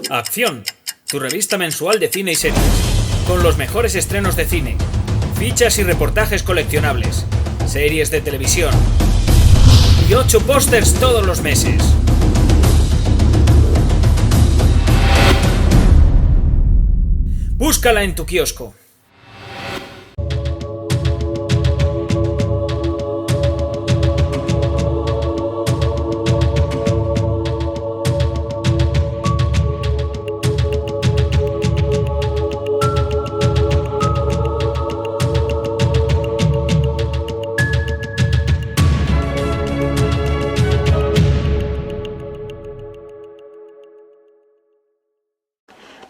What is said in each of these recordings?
Acción, tu revista mensual de cine y series, con los mejores estrenos de cine, fichas y reportajes coleccionables, series de televisión y 8 pósters todos los meses. Búscala en tu kiosco.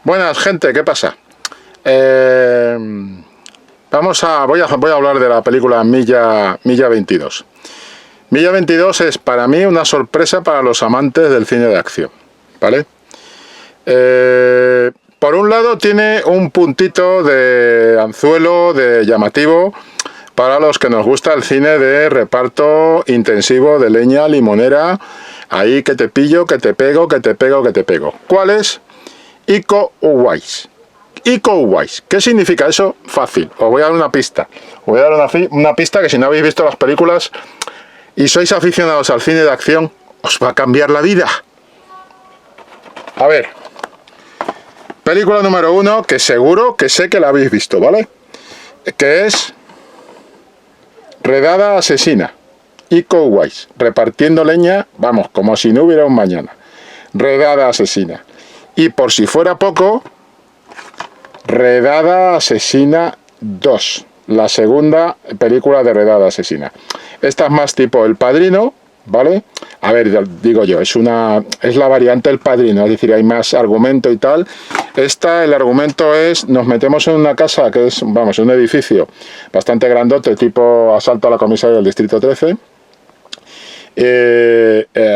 Buenas, gente, ¿qué pasa? Voy a hablar de la película Milla 22. Milla 22 es para mí una sorpresa para los amantes del cine de acción, ¿vale? Por un lado tiene un puntito de anzuelo, de llamativo, para los que nos gusta el cine de reparto intensivo de leña limonera, ahí que te pillo, que te pego, que te pego, que te pego. ¿Cuál es? Iko Uwais. Iko Uwais. ¿Qué significa eso? Fácil. Os voy a dar una pista. Os voy a dar una pista que si no habéis visto las películas y sois aficionados al cine de acción, os va a cambiar la vida. A ver. Película número 1, que seguro que sé que la habéis visto, ¿vale? Que es Redada Asesina. Iko Uwais. Repartiendo leña, vamos, como si no hubiera un mañana. Redada Asesina. Y por si fuera poco, Redada Asesina 2, la segunda película de Redada Asesina. Esta es más tipo El Padrino, ¿vale? A ver, digo yo, es la variante El Padrino, es decir, hay más argumento y tal. El argumento es, nos metemos en una casa que es, vamos, un edificio bastante grandote, tipo asalto a la comisaría del Distrito 13.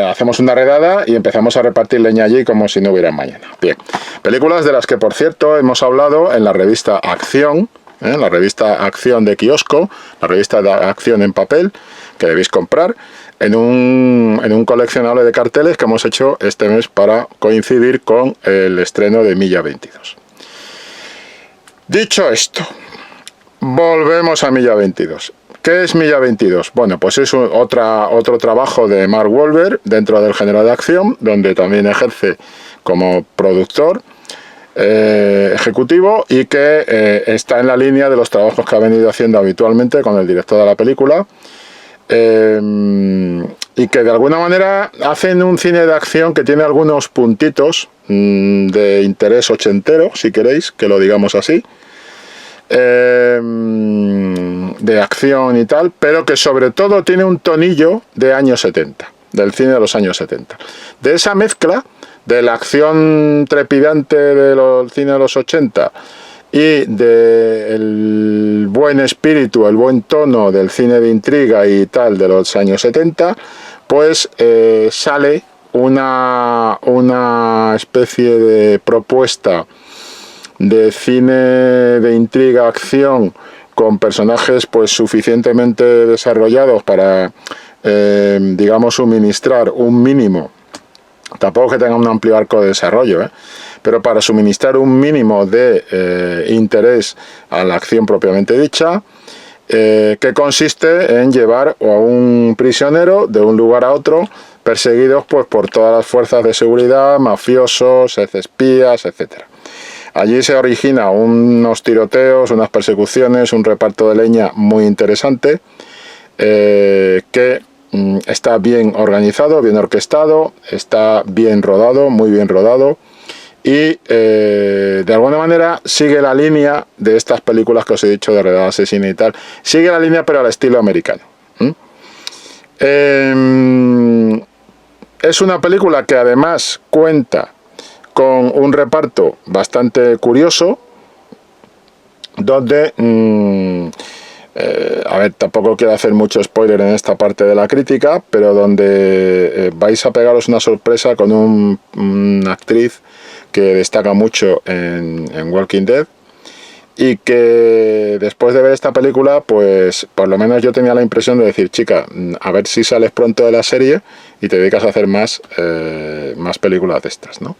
Hacemos una redada y empezamos a repartir leña allí como si no hubiera mañana. Bien, películas de las que por cierto hemos hablado en la revista Acción, la revista Acción de kiosco, la revista de Acción en papel, que debéis comprar, en un coleccionable de carteles que hemos hecho este mes para coincidir con el estreno de Milla 22. Dicho esto, volvemos a Milla 22. ¿Qué es Milla 22? Bueno, pues es otro trabajo de Mark Wahlberg dentro del género de acción, donde también ejerce como productor ejecutivo y que está en la línea de los trabajos que ha venido haciendo habitualmente con el director de la película, y que de alguna manera hacen un cine de acción que tiene algunos puntitos de interés ochentero, si queréis que lo digamos así, de acción y tal, pero que sobre todo tiene un tonillo de años 70, del cine de los años 70. De esa mezcla de la acción trepidante del cine de los 80 y del buen espíritu, el buen tono del cine de intriga y tal de los años 70, pues sale una especie de propuesta de cine de intriga, acción, con personajes pues suficientemente desarrollados para, digamos, suministrar un mínimo, tampoco que tenga un amplio arco de desarrollo, pero para suministrar un mínimo de interés a la acción propiamente dicha, que consiste en llevar a un prisionero de un lugar a otro, perseguidos pues por todas las fuerzas de seguridad, mafiosos, espías, etcétera. Allí se origina unos tiroteos, unas persecuciones, un reparto de leña muy interesante, que está bien organizado, bien orquestado, está bien rodado, muy bien rodado, y de alguna manera sigue la línea de estas películas que os he dicho de Redada Asesina y tal. Sigue la línea pero al estilo americano. Es una película que además cuenta con un reparto bastante curioso, donde, a ver, tampoco quiero hacer mucho spoiler en esta parte de la crítica, pero donde vais a pegaros una sorpresa con una actriz que destaca mucho en Walking Dead, y que después de ver esta película, pues por lo menos yo tenía la impresión de decir, chica, a ver si sales pronto de la serie y te dedicas a hacer más películas de estas, ¿no?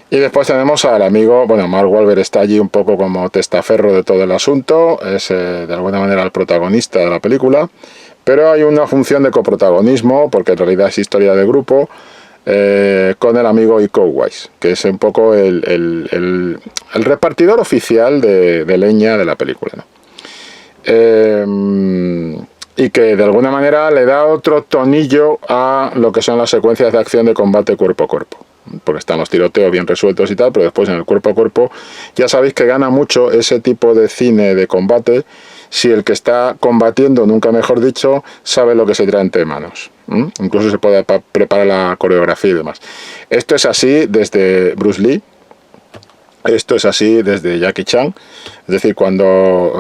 Y después tenemos al amigo, bueno, Mark Wahlberg está allí un poco como testaferro de todo el asunto, es de alguna manera el protagonista de la película, pero hay una función de coprotagonismo, porque en realidad es historia de grupo, con el amigo Iko Uwais, que es un poco el repartidor oficial de leña de la película, ¿no? Y que de alguna manera le da otro tonillo a lo que son las secuencias de acción de combate cuerpo a cuerpo, porque están los tiroteos bien resueltos y tal, pero después en el cuerpo a cuerpo ya sabéis que gana mucho ese tipo de cine de combate si el que está combatiendo, nunca mejor dicho, sabe lo que se trae entre manos. Incluso se puede preparar la coreografía y demás. Esto es así desde Bruce Lee, esto es así desde Jackie Chan, es decir, cuando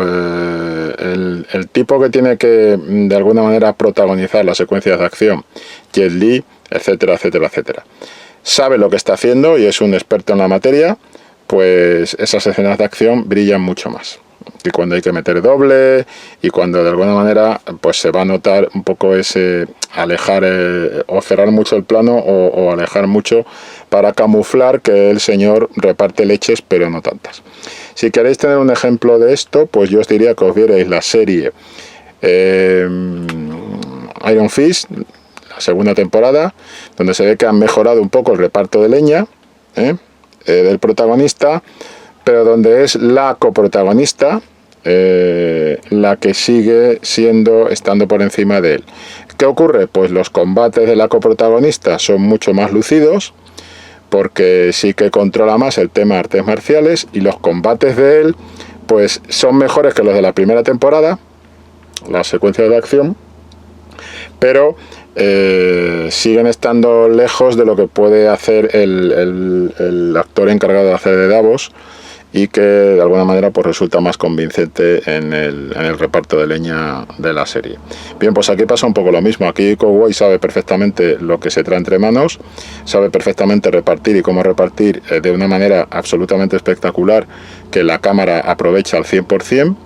el tipo que tiene que de alguna manera protagonizar las secuencias de acción, Jet Li, etcétera, etcétera, etcétera, sabe lo que está haciendo y es un experto en la materia, pues esas escenas de acción brillan mucho más. Y cuando hay que meter doble y cuando de alguna manera pues se va a notar un poco ese alejar o cerrar mucho el plano o alejar mucho para camuflar que el señor reparte leches pero no tantas. Si queréis tener un ejemplo de esto, pues yo os diría que os vierais la serie Iron Fist, la segunda temporada, donde se ve que han mejorado un poco el reparto de leña del protagonista, pero donde es la coprotagonista la que sigue estando por encima de él. ¿Qué ocurre? Pues los combates de la coprotagonista son mucho más lucidos, porque sí que controla más el tema de artes marciales, y los combates de él pues son mejores que los de la primera temporada, las secuencias de acción, pero siguen estando lejos de lo que puede hacer el actor encargado de hacer de Davos, y que de alguna manera pues resulta más convincente en el reparto de leña de la serie. Bien, pues aquí pasa un poco lo mismo. Aquí Iko Uwais sabe perfectamente lo que se trae entre manos, sabe perfectamente repartir y cómo repartir de una manera absolutamente espectacular, que la cámara aprovecha al 100%,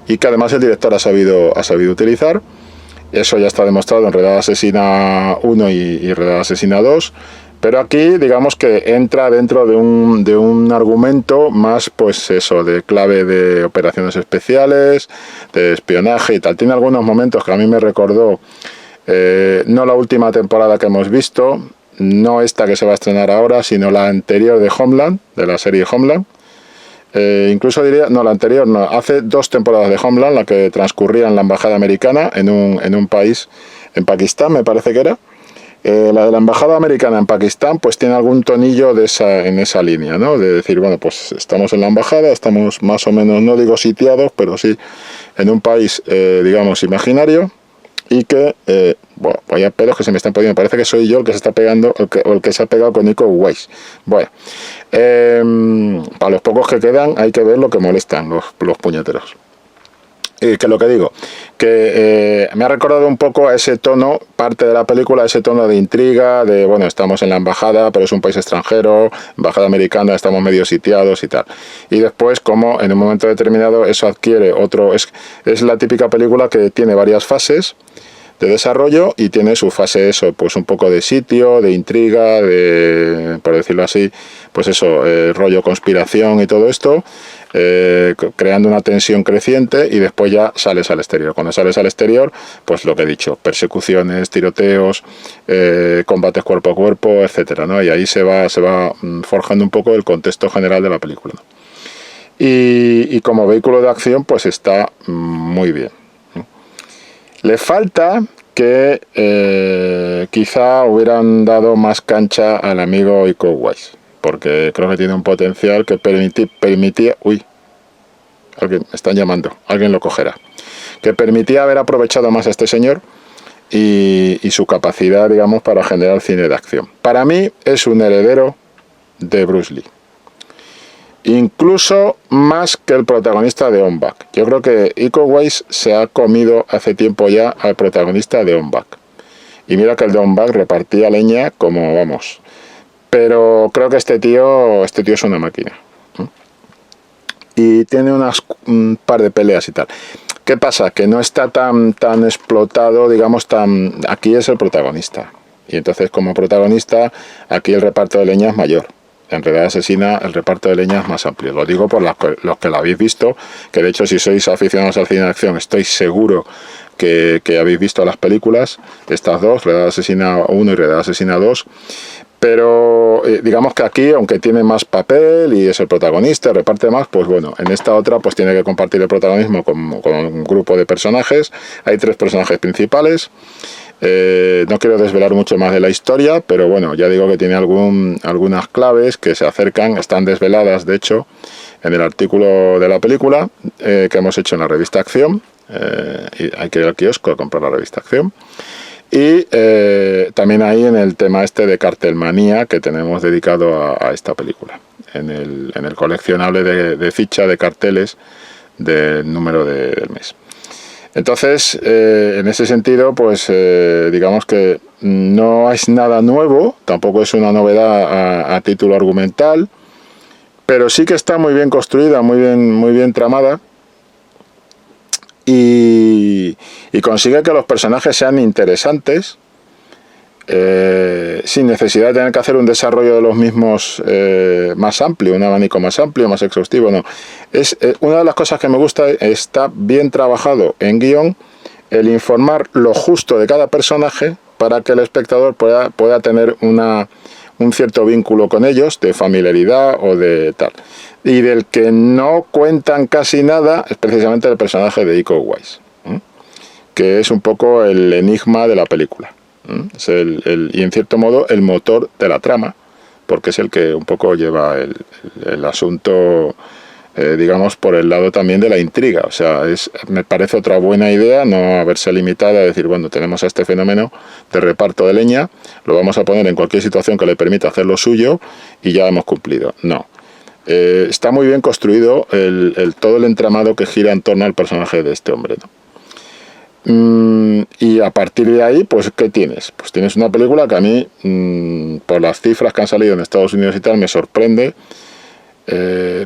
y que además el director ha sabido utilizar. Eso ya está demostrado en Redada Asesina 1 y Redada Asesina 2, pero aquí digamos que entra dentro de un argumento más, pues eso, de clave de operaciones especiales, de espionaje y tal. Tiene algunos momentos que a mí me recordó, no la última temporada que hemos visto, no esta que se va a estrenar ahora, sino la anterior de Homeland, de la serie Homeland. Incluso diría, no, la anterior no, hace 2 temporadas de Homeland, la que transcurría en la embajada americana en un país, en Pakistán me parece que era. La de la embajada americana en Pakistán pues tiene algún tonillo en esa línea, ¿no? De decir, bueno, pues estamos en la embajada, estamos más o menos, no digo sitiados, pero sí en un país, digamos, imaginario, y que, bueno, vaya pelos que se me están poniendo, parece que soy yo el que se está pegando, el que se ha pegado con Iko Uwais. Bueno, para los pocos que quedan hay que ver lo que molestan los puñeteros. Que es lo que digo, que me ha recordado un poco a ese tono, parte de la película, ese tono de intriga, de bueno, estamos en la embajada, pero es un país extranjero, embajada americana, estamos medio sitiados y tal. Y después, como en un momento determinado eso adquiere otro, es la típica película que tiene varias fases de desarrollo y tiene su fase eso, pues un poco de sitio, de intriga, de, por decirlo así, pues eso, rollo conspiración y todo esto, creando una tensión creciente, y después ya sales al exterior. Cuando sales al exterior, pues lo que he dicho, persecuciones, tiroteos, combates cuerpo a cuerpo, etcétera, ¿no? Y ahí se va forjando un poco el contexto general de la película, ¿no? Y como vehículo de acción, pues está muy bien. Le falta que quizá hubieran dado más cancha al amigo Iko Uwais, porque creo que tiene un potencial que permitía... Uy, alguien me están llamando, alguien lo cogerá. Que permitía haber aprovechado más a este señor y su capacidad, digamos, para generar cine de acción. Para mí es un heredero de Bruce Lee. Incluso más que el protagonista de On Back. Yo creo que Iko Uwais se ha comido hace tiempo ya al protagonista de On Back. Y mira que el de On Back repartía leña como vamos. Pero creo que este tío es una máquina. Y tiene un par de peleas y tal. ¿Qué pasa? Que no está tan explotado, digamos, aquí es el protagonista. Y entonces como protagonista, aquí el reparto de leña es mayor. Enredada Asesina, el reparto de leña es más amplio. Lo digo por los que la habéis visto, que de hecho si sois aficionados al cine de acción, estoy seguro que habéis visto las películas, estas dos, Enredada Asesina 1 y Enredada Asesina 2. Pero digamos que aquí, aunque tiene más papel y es el protagonista, reparte más, pues bueno, en esta otra pues tiene que compartir el protagonismo con un grupo de personajes. Hay 3 personajes principales. No quiero desvelar mucho más de la historia, pero bueno, ya digo que tiene algunas claves que se acercan, están desveladas de hecho en el artículo de la película que hemos hecho en la revista Acción. Y hay que ir al kiosco a comprar la revista Acción. Y también ahí en el tema este de cartelmanía que tenemos dedicado a esta película, en el coleccionable de ficha de carteles del número del mes. Entonces, en ese sentido, pues digamos que no es nada nuevo, tampoco es una novedad a título argumental, pero sí que está muy bien construida, muy bien tramada. Y consigue que los personajes sean interesantes sin necesidad de tener que hacer un desarrollo de los mismos más amplio, un abanico más amplio, más exhaustivo. No, es una de las cosas que me gusta, está bien trabajado en guión el informar lo justo de cada personaje para que el espectador pueda tener un cierto vínculo con ellos, de familiaridad o de tal. Y del que no cuentan casi nada es precisamente el personaje de Iko Uwais, que es un poco el enigma de la película. Es y en cierto modo el motor de la trama, porque es el que un poco lleva el asunto, digamos, por el lado también de la intriga. O sea, me parece otra buena idea no haberse limitado a decir, bueno, tenemos a este fenómeno de reparto de leña, lo vamos a poner en cualquier situación que le permita hacer lo suyo y ya hemos cumplido. No. Está muy bien construido todo el entramado que gira en torno al personaje de este hombre, ¿no? Y a partir de ahí, pues ¿qué tienes? Pues tienes una película que a mí, por las cifras que han salido en Estados Unidos y tal, me sorprende,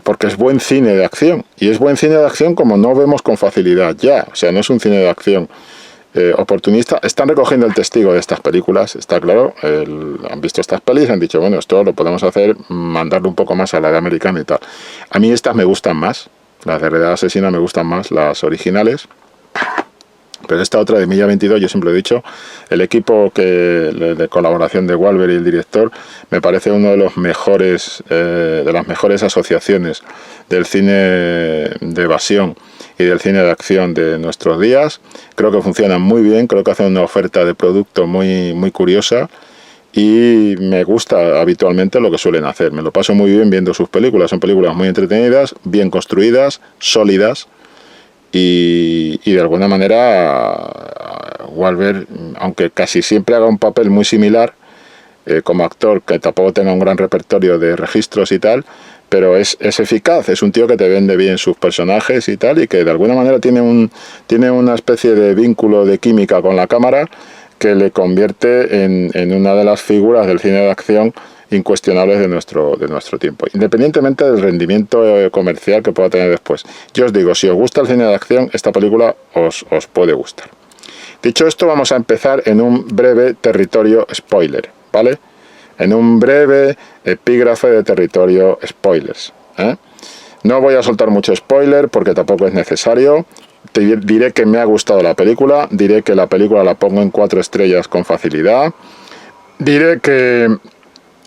porque es buen cine de acción, y es buen cine de acción como no vemos con facilidad ya. O sea, no es un cine de acción oportunista. Están recogiendo el testigo de estas películas, está claro. Han visto estas pelis, han dicho, bueno, esto lo podemos hacer, mandarlo un poco más a la de americana y tal. A mí estas me gustan más, las de Enredada Asesina me gustan más, las originales. Pero esta otra de Milla 22, yo siempre he dicho, el equipo de colaboración de Wahlberg y el director, me parece uno de los mejores, de las mejores asociaciones del cine de evasión y del cine de acción de nuestros días. Creo que funcionan muy bien, creo que hacen una oferta de producto muy curiosa y me gusta habitualmente lo que suelen hacer. Me lo paso muy bien viendo sus películas, son películas muy entretenidas, bien construidas, sólidas. Y de alguna manera Wahlberg, aunque casi siempre haga un papel muy similar como actor, que tampoco tenga un gran repertorio de registros y tal, pero es eficaz, es un tío que te vende bien sus personajes y tal, y que de alguna manera tiene una especie de vínculo de química con la cámara que le convierte en una de las figuras del cine de acción incuestionables de nuestro tiempo, independientemente del rendimiento comercial que pueda tener después. Yo os digo, si os gusta el cine de acción, esta película os puede gustar. Dicho esto, vamos a empezar en un breve territorio spoiler, ¿vale? En un breve epígrafe de territorio spoilers, ¿eh? No voy a soltar mucho spoiler porque tampoco es necesario. Te diré que me ha gustado la película, diré que la película la pongo en 4 estrellas con facilidad, diré que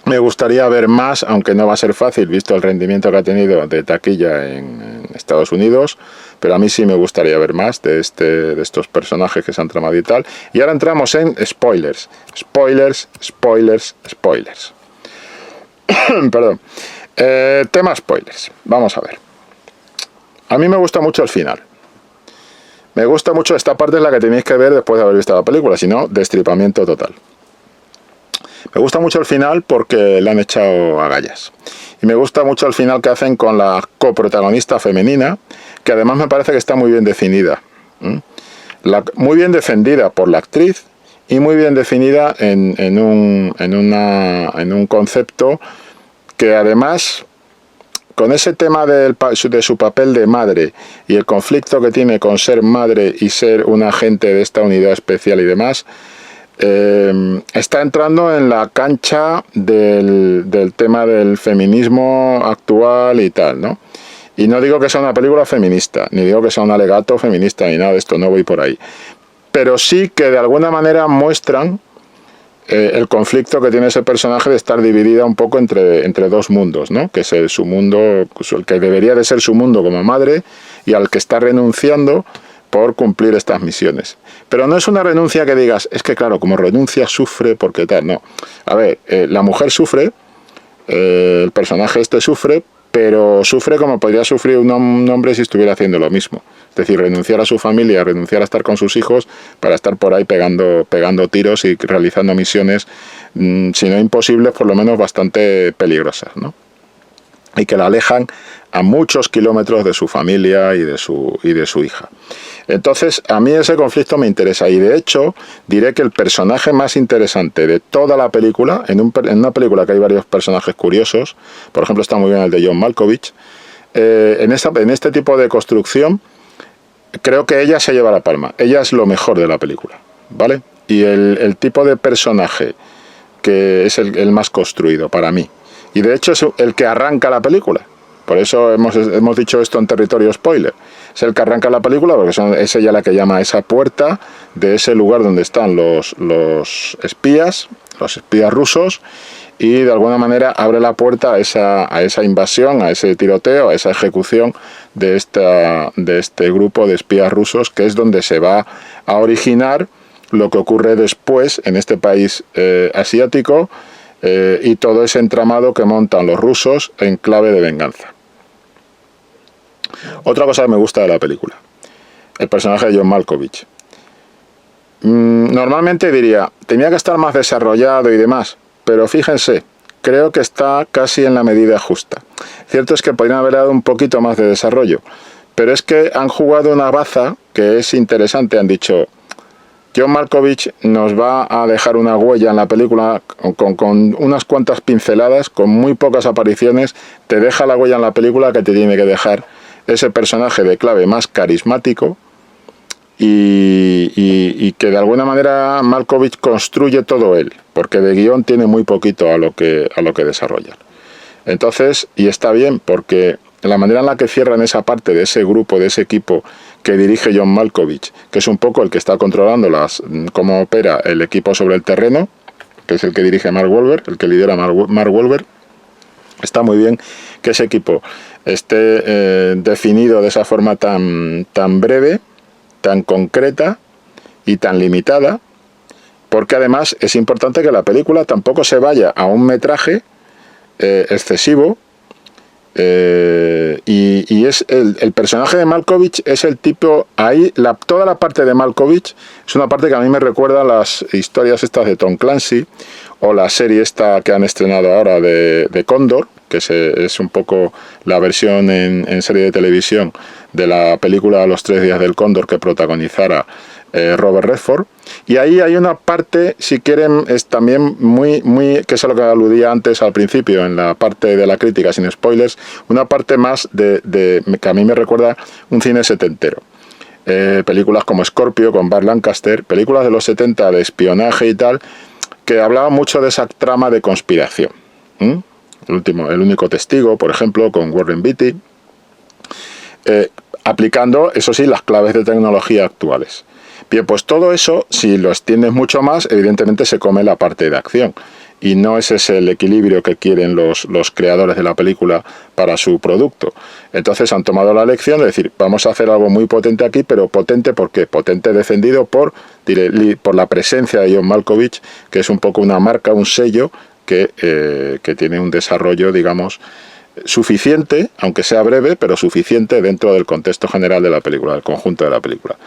me gustaría ver más, aunque no va a ser fácil, visto el rendimiento que ha tenido de taquilla en Estados Unidos, pero a mí sí me gustaría ver más de estos personajes que se han tramado y tal. Y ahora entramos en spoilers. Spoilers. Perdón. Tema spoilers. Vamos a ver. A mí me gusta mucho el final. Me gusta mucho esta parte, es la que tenéis que ver después de haber visto la película, si no, destripamiento total. Me gusta mucho el final porque le han echado agallas. Y me gusta mucho el final que hacen con la coprotagonista femenina, que además me parece que está muy bien definida. Muy bien defendida por la actriz y muy bien definida en un concepto que además, con ese tema de su papel de madre y el conflicto que tiene con ser madre y ser un agente de esta unidad especial y demás, está entrando en la cancha del tema del feminismo actual y tal, ¿no? Y no digo que sea una película feminista, ni digo que sea un alegato feminista, ni nada de esto, no voy por ahí. Pero sí que de alguna manera muestran el conflicto que tiene ese personaje de estar dividida un poco entre dos mundos, ¿no? Que es su mundo, el que debería de ser su mundo como madre, y al que está renunciando por cumplir estas misiones. Pero no es una renuncia que digas, es que claro, como renuncia sufre porque tal, no. A ver, la mujer sufre, el personaje este sufre, pero sufre como podría sufrir un hombre si estuviera haciendo lo mismo. Es decir, renunciar a su familia, renunciar a estar con sus hijos para estar por ahí pegando tiros y realizando misiones, si no imposibles, por lo menos bastante peligrosas, ¿no? Y que la alejan a muchos kilómetros de su familia y de su hija. Entonces, a mí ese conflicto me interesa, y de hecho diré que el personaje más interesante de toda la película, en una película que hay varios personajes curiosos, por ejemplo está muy bien el de John Malkovich, en este tipo de construcción creo que ella se lleva la palma, ella es lo mejor de la película, ¿vale? Y el tipo de personaje que es el más construido para mí, y de hecho es el que arranca la película. Por eso hemos dicho esto en territorio spoiler. Es el que arranca la película porque es ella la que llama a esa puerta de ese lugar donde están los espías rusos, y de alguna manera abre la puerta a esa invasión, a ese tiroteo, a esa ejecución de este grupo de espías rusos, que es donde se va a originar lo que ocurre después en este país asiático, y todo ese entramado que montan los rusos en clave de venganza. Otra cosa que me gusta de la película, el personaje de John Malkovich. Normalmente diría, tenía que estar más desarrollado y demás, pero fíjense, creo que está casi en la medida justa. Cierto es que podrían haber dado un poquito más de desarrollo, pero es que han jugado una baza que es interesante. Han dicho, John Malkovich nos va a dejar una huella en la película con unas cuantas pinceladas, con muy pocas apariciones, te deja la huella en la película que te tiene que dejar ese personaje de clave más carismático, y que de alguna manera Malkovich construye todo él, porque de guión tiene muy poquito a lo que desarrollar. Entonces, y está bien, porque la manera en la que cierran esa parte de ese grupo, de ese equipo que dirige John Malkovich, que es un poco el que está controlando cómo opera el equipo sobre el terreno, que es el que dirige Mark Wahlberg, el que lidera Mark Wahlberg, está muy bien que ese equipo esté definido de esa forma tan breve, tan concreta y tan limitada, porque además es importante que la película tampoco se vaya a un metraje excesivo, y es el personaje de Malkovich es el tipo, ahí toda la parte de Malkovich es una parte que a mí me recuerda a las historias estas de Tom Clancy, o la serie esta que han estrenado ahora de Cóndor, que es un poco la versión en serie de televisión de la película Los 3 días del cóndor, que protagonizara Robert Redford. Y ahí hay una parte, si quieren, es también muy, que es a lo que aludía antes al principio, en la parte de la crítica, sin spoilers, una parte más que a mí me recuerda un cine setentero. Películas como Scorpio, con Burt Lancaster, películas de los 70 de espionaje y tal, que hablaban mucho de esa trama de conspiración. El único testigo, por ejemplo, con Warren Beatty, aplicando, eso sí, las claves de tecnología actuales. Bien, pues todo eso, si lo extiendes mucho más, evidentemente se come la parte de acción, y no ese es el equilibrio que quieren los creadores de la película para su producto. Entonces han tomado la lección de decir, vamos a hacer algo muy potente aquí, pero potente ¿por qué? Potente defendido por la presencia de John Malkovich, que es un poco una marca, un sello que tiene un desarrollo, digamos, suficiente, aunque sea breve, pero suficiente dentro del contexto general de la película, del conjunto de la película.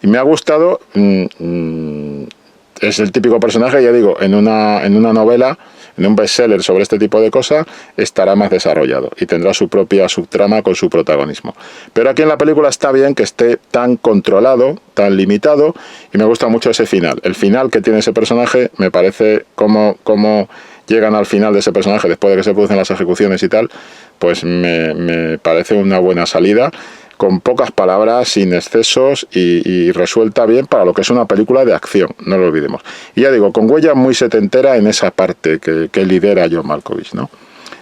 Y me ha gustado, es el típico personaje, ya digo, en una novela, en un bestseller sobre este tipo de cosas, estará más desarrollado y tendrá su propia subtrama con su protagonismo. Pero aquí en la película está bien que esté tan controlado, tan limitado, y me gusta mucho ese final. El final que tiene ese personaje, me parece como llegan al final de ese personaje después de que se producen las ejecuciones y tal, pues me parece una buena salida, con pocas palabras, sin excesos y resuelta bien para lo que es una película de acción, no lo olvidemos. Y ya digo, con huella muy setentera en esa parte que lidera John Malkovich, ¿no?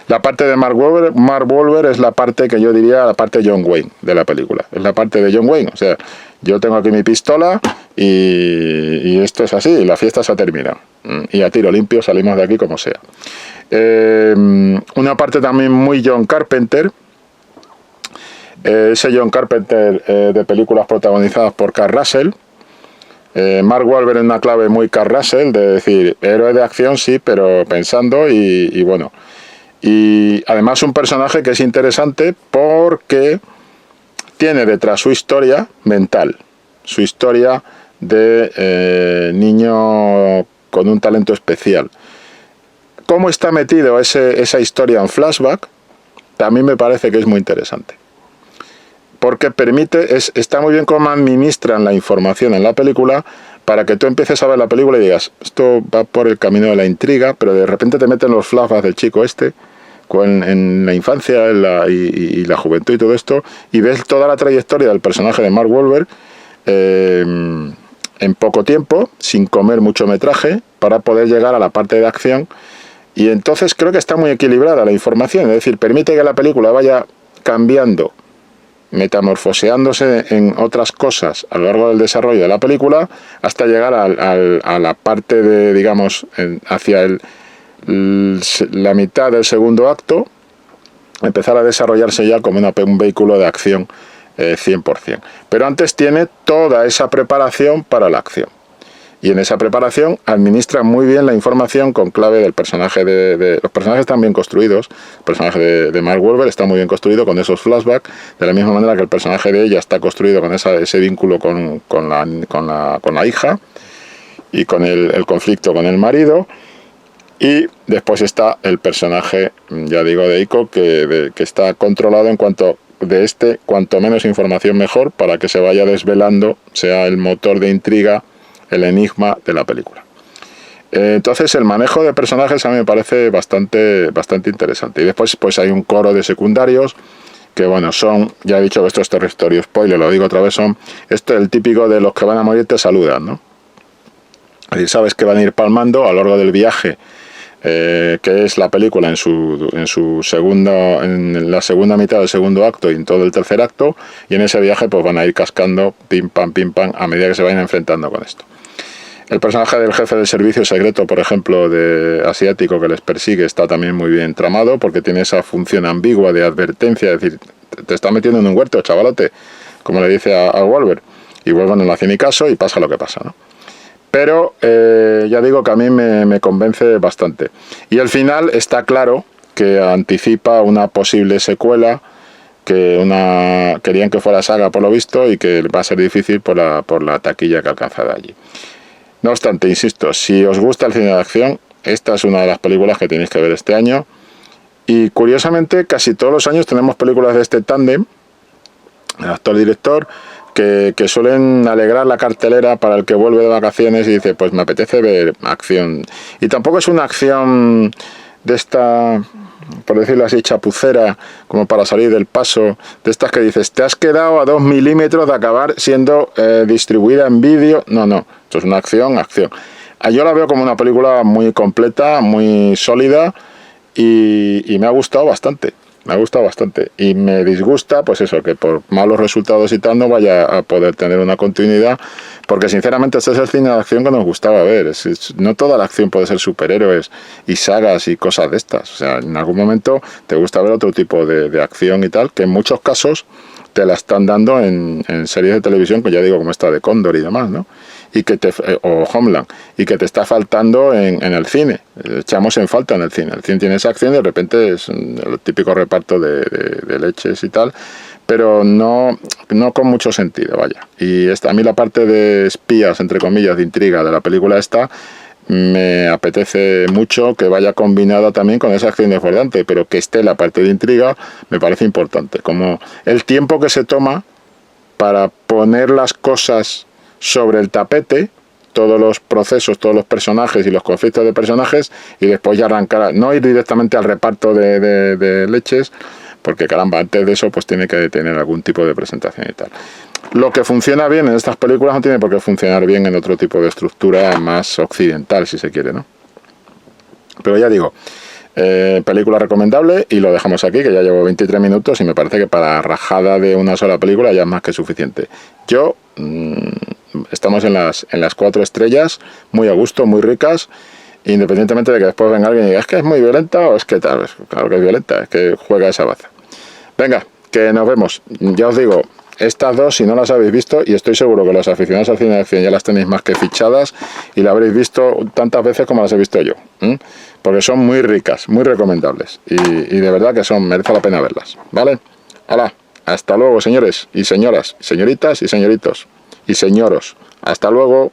La parte de Mark Wahlberg es la parte que yo diría la parte John Wayne de la película. Es la parte de John Wayne. O sea, yo tengo aquí mi pistola y esto es así, la fiesta se ha terminado. Y a tiro limpio salimos de aquí como sea. Una parte también muy John Carpenter. Ese John Carpenter de películas protagonizadas por Kurt Russell. Mark Wahlberg en una clave muy Kurt Russell, de decir, héroe de acción sí, pero pensando y bueno... Y además un personaje que es interesante porque tiene detrás su historia mental, su historia de niño con un talento especial. Cómo está metido esa historia en flashback, también me parece que es muy interesante. Porque está muy bien cómo administran la información en la película para que tú empieces a ver la película y digas, esto va por el camino de la intriga, pero de repente te meten los flashbacks del chico en la infancia y la juventud y todo esto, y ves toda la trayectoria del personaje de Mark Wahlberg en poco tiempo, sin comer mucho metraje, para poder llegar a la parte de acción. Y entonces creo que está muy equilibrada la información, es decir, permite que la película vaya cambiando, metamorfoseándose en otras cosas a lo largo del desarrollo de la película, hasta llegar a la parte de, digamos, hacia la mitad del segundo acto, empezar a desarrollarse ya como un vehículo de acción 100%. Pero antes tiene toda esa preparación para la acción. Y en esa preparación administra muy bien la información con clave del personaje los personajes están bien construidos. El personaje de Mark Wahlberg está muy bien construido con esos flashbacks, de la misma manera que el personaje de ella está construido con ese vínculo con la hija y con el conflicto con el marido. Y después está el personaje, ya digo, de Iko, que está controlado en cuanto menos información mejor, para que se vaya desvelando, sea el motor de intriga, el enigma de la película. Entonces el manejo de personajes a mí me parece bastante interesante. Y después pues hay un coro de secundarios que bueno, son, ya he dicho que esto es territorio spoiler, lo digo otra vez, esto es el típico de los que van a morir te saludan, ¿no? Es decir, sabes que van a ir palmando a lo largo del viaje, que es la película en la segunda mitad del segundo acto y en todo el tercer acto, y en ese viaje pues van a ir cascando pim pam a medida que se vayan enfrentando con esto. El personaje del jefe del servicio secreto, por ejemplo, de asiático que les persigue, está también muy bien tramado, porque tiene esa función ambigua de advertencia, es decir, te está metiendo en un huerto, chavalote, como le dice a Wahlberg, y Wahlberg no le hace ni caso y pasa lo que pasa, ¿no? Pero ya digo que a mí me convence bastante. Y el final está claro que anticipa una posible secuela, que querían que fuera saga por lo visto, y que va a ser difícil por la taquilla que alcanza de allí. No obstante, insisto, si os gusta el cine de acción, esta es una de las películas que tenéis que ver este año. Y curiosamente, casi todos los años tenemos películas de este tándem, actor-director, que suelen alegrar la cartelera para el que vuelve de vacaciones y dice, pues me apetece ver acción. Y tampoco es una acción de esta, por decirlo así, chapucera, como para salir del paso, de estas que dices, te has quedado a 2 milímetros de acabar siendo distribuida en vídeo. No, esto es una acción. Yo la veo como una película muy completa, muy sólida, y me ha gustado bastante. Y me disgusta, pues eso, que por malos resultados y tal no vaya a poder tener una continuidad, porque sinceramente este es el cine de acción que nos gustaba ver. No toda la acción puede ser superhéroes y sagas y cosas de estas. O sea, en algún momento te gusta ver otro tipo de acción y tal, que en muchos casos te la están dando en series de televisión, que ya digo, como esta de Cóndor y demás, ¿no? O Homeland, y que te está faltando en el cine. Echamos en falta en el cine. El cine tiene esa acción y de repente es el típico reparto de leches y tal, pero no con mucho sentido, vaya. Y a mí la parte de espías, entre comillas, de intriga de la película esta, me apetece mucho que vaya combinada también con esa acción desbordante, pero que esté la parte de intriga me parece importante. Como el tiempo que se toma para poner las cosas sobre el tapete, todos los procesos, todos los personajes y los conflictos de personajes, y después ya arrancar, no ir directamente al reparto de leches, porque caramba, antes de eso pues tiene que tener algún tipo de presentación y tal. Lo que funciona bien en estas películas no tiene por qué funcionar bien en otro tipo de estructura más occidental, si se quiere, ¿no? Pero ya digo, película recomendable, y lo dejamos aquí, que ya llevo 23 minutos y me parece que para rajada de una sola película ya es más que suficiente. Yo, estamos en las 4 estrellas, muy a gusto, muy ricas, independientemente de que después venga alguien y diga, es que es muy violenta o es que tal. Claro que es violenta, es que juega esa baza. Venga, que nos vemos. Ya os digo, estas dos, si no las habéis visto, y estoy seguro que los aficionados al cine de acción ya las tenéis más que fichadas y la habréis visto tantas veces como las he visto yo, porque son muy ricas, muy recomendables, y de verdad que merece la pena verlas, ¿vale? Hala, hasta luego, señores y señoras, señoritas y señoritos y señoros, hasta luego.